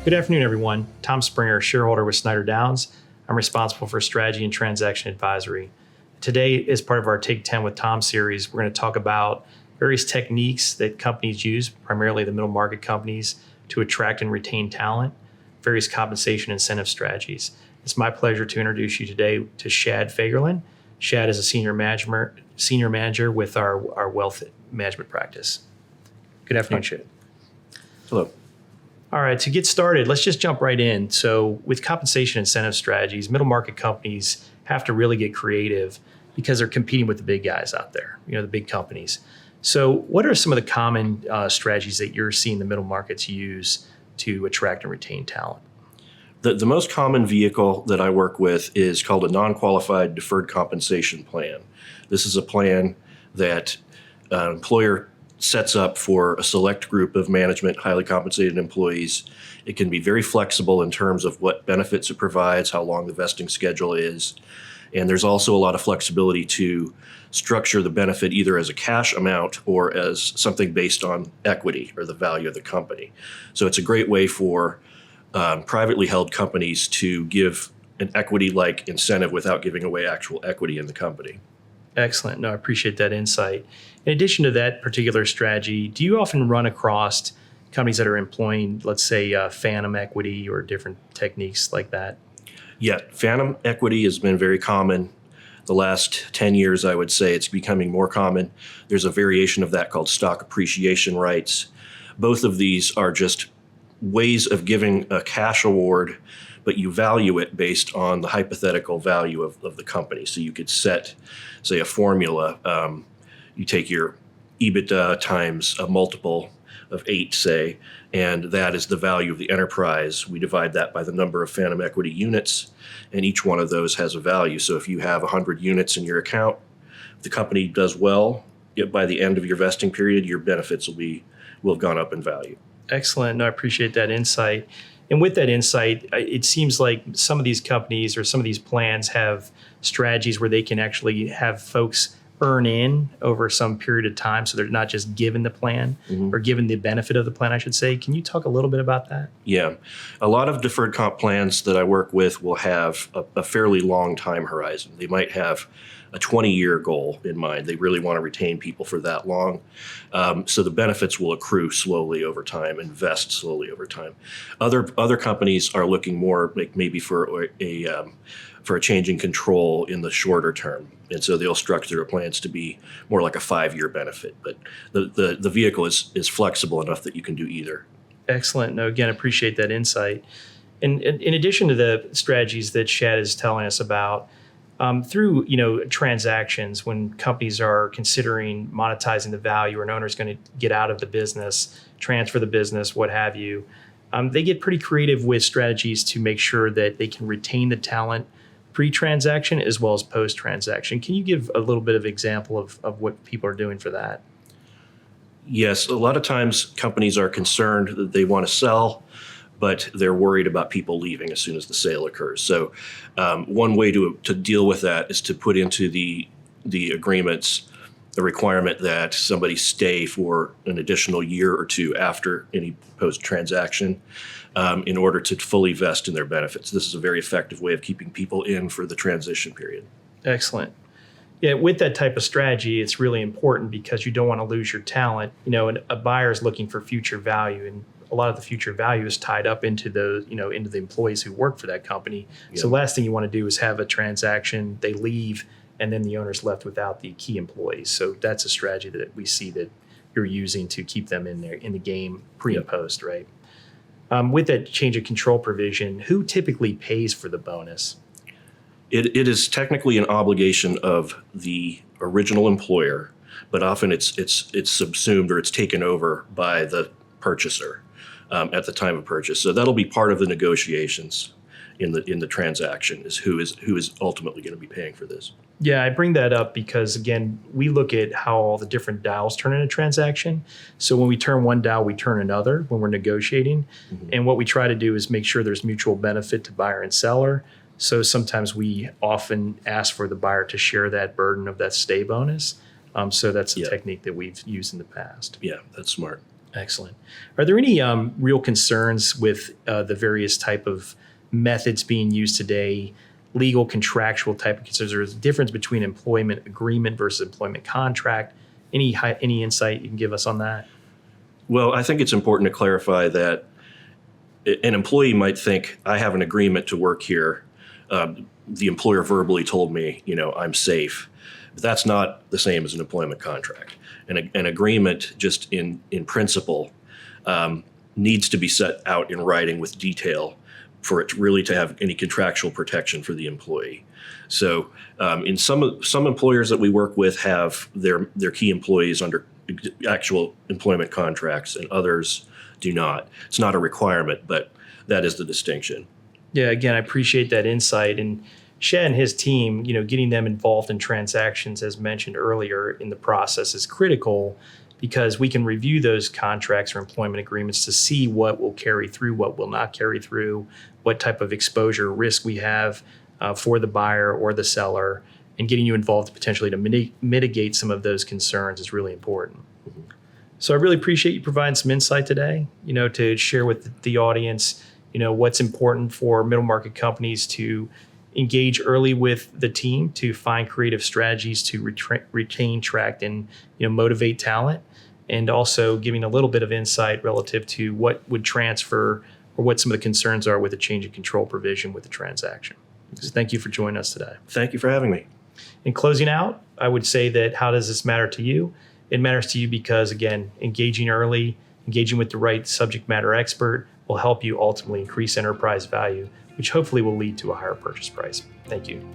Good afternoon, everyone. Tom Springer, shareholder with Schneider Downs. I'm responsible for strategy and transaction advisory. Today, as part of our Take 10 with Tom series, we're going to talk about various techniques that companies use, primarily the middle market companies, to attract and retain talent, various compensation incentive strategies. It's my pleasure to introduce you today to Shad Fagerland. Shad is a senior manager with our wealth management practice. Good afternoon, Shad. Hello. All right, to get started, let's just jump right in. So with compensation incentive strategies, middle market companies have to really get creative because they're competing with the big guys out there, the big companies. So what are some of the common strategies that you're seeing the middle markets use to attract and retain talent? The most common vehicle that I work with is called a non-qualified deferred compensation plan. This is a plan that an employer sets up for a select group of management, highly compensated employees. It can be very flexible in terms of what benefits it provides, how long the vesting schedule is. And there's also a lot of flexibility to structure the benefit either as a cash amount or as something based on equity or the value of the company. So it's a great way for privately held companies to give an equity-like incentive without giving away actual equity in the company. Excellent. No, I appreciate that insight. In addition to that particular strategy, do you often run across companies that are employing, let's say, phantom equity or different techniques like that? Yeah, phantom equity has been very common. The last 10 years, I would say it's becoming more common. There's a variation of that called stock appreciation rights. Both of these are just ways of giving a cash award, but you value it based on the hypothetical value of the company. So you could set, say, a formula. You take your EBITDA times a multiple of 8, say, and that is the value of the enterprise. We divide that by the number of phantom equity units, and each one of those has a value. So if you have 100 units in your account, if the company does well, by the end of your vesting period, your benefits will have gone up in value. Excellent. No, I appreciate that insight. And with that insight, it seems like some of these companies or some of these plans have strategies where they can actually have folks earn in over some period of time. So they're not just given the plan or given the benefit of the plan, I should say. Can you talk a little bit about that? Yeah. A lot of deferred comp plans that I work with will have a fairly long time horizon. They might have a 20-year goal in mind. They really want to retain people for that long. So the benefits will accrue slowly over time and vest slowly over time. Other companies are looking more like maybe for a change in control in the shorter term. And so they'll structure their plans to be more like a 5-year benefit. But the vehicle is flexible enough that you can do either. Excellent. No, again, appreciate that insight. And in addition to the strategies that Shad is telling us about, through transactions, when companies are considering monetizing the value or an owner is going to get out of the business, transfer the business, what have you, they get pretty creative with strategies to make sure that they can retain the talent pre-transaction as well as post-transaction. Can you give a little bit of example of what people are doing for that? Yes, a lot of times companies are concerned that they want to sell, but they're worried about people leaving as soon as the sale occurs. So one way to deal with that is to put into the agreements the requirement that somebody stay for an additional year or two after any post-transaction in order to fully vest in their benefits. This is a very effective way of keeping people in for the transition period. Excellent. Yeah, with that type of strategy, it's really important because you don't want to lose your talent. And a buyer is looking for future value, and a lot of the future value is tied up into into the employees who work for that company. Yeah. So the last thing you want to do is have a transaction, they leave, and then the owner's left without the key employees. So that's a strategy that we see that you're using to keep them in the game pre and post, right? With that change of control provision, who typically pays for the bonus? It is technically an obligation of the original employer, but often it's subsumed or it's taken over by the purchaser at the time of purchase. So that'll be part of the negotiations in the transaction is who is ultimately going to be paying for this. Yeah, I bring that up because, again, we look at how all the different dials turn in a transaction. So when we turn one dial, we turn another when we're negotiating. Mm-hmm. And what we try to do is make sure there's mutual benefit to buyer and seller. So sometimes we often ask for the buyer to share that burden of that stay bonus. So that's a technique that we've used in the past. Yeah, that's smart. Excellent. Are there any real concerns with the various type of methods being used today, legal, contractual type of concerns? Or is there a difference between employment agreement versus employment contract? Any insight you can give us on that? Well, I think it's important to clarify that an employee might think, I have an agreement to work here. The employer verbally told me, I'm safe. But that's not the same as an employment contract. An agreement, just in principle, needs to be set out in writing with detail for it really to have any contractual protection for the employee. So in some employers that we work with have their key employees under actual employment contracts, and others do not. It's not a requirement, but that is the distinction. Yeah, again, I appreciate that insight. And Shad and his team, getting them involved in transactions, as mentioned earlier in the process, is critical because we can review those contracts or employment agreements to see what will carry through, what will not carry through, what type of exposure risk we have for the buyer or the seller, and getting you involved potentially to mitigate some of those concerns is really important. Mm-hmm. So I really appreciate you providing some insight today, to share with the audience, what's important for middle market companies to engage early with the team to find creative strategies to retain, attract, and motivate talent, and also giving a little bit of insight relative to what would transfer or what some of the concerns are with a change of control provision with the transaction. So thank you for joining us today. Thank you for having me. In closing out, I would say that how does this matter to you? It matters to you because, again, engaging early, engaging with the right subject matter expert will help you ultimately increase enterprise value, which hopefully will lead to a higher purchase price. Thank you.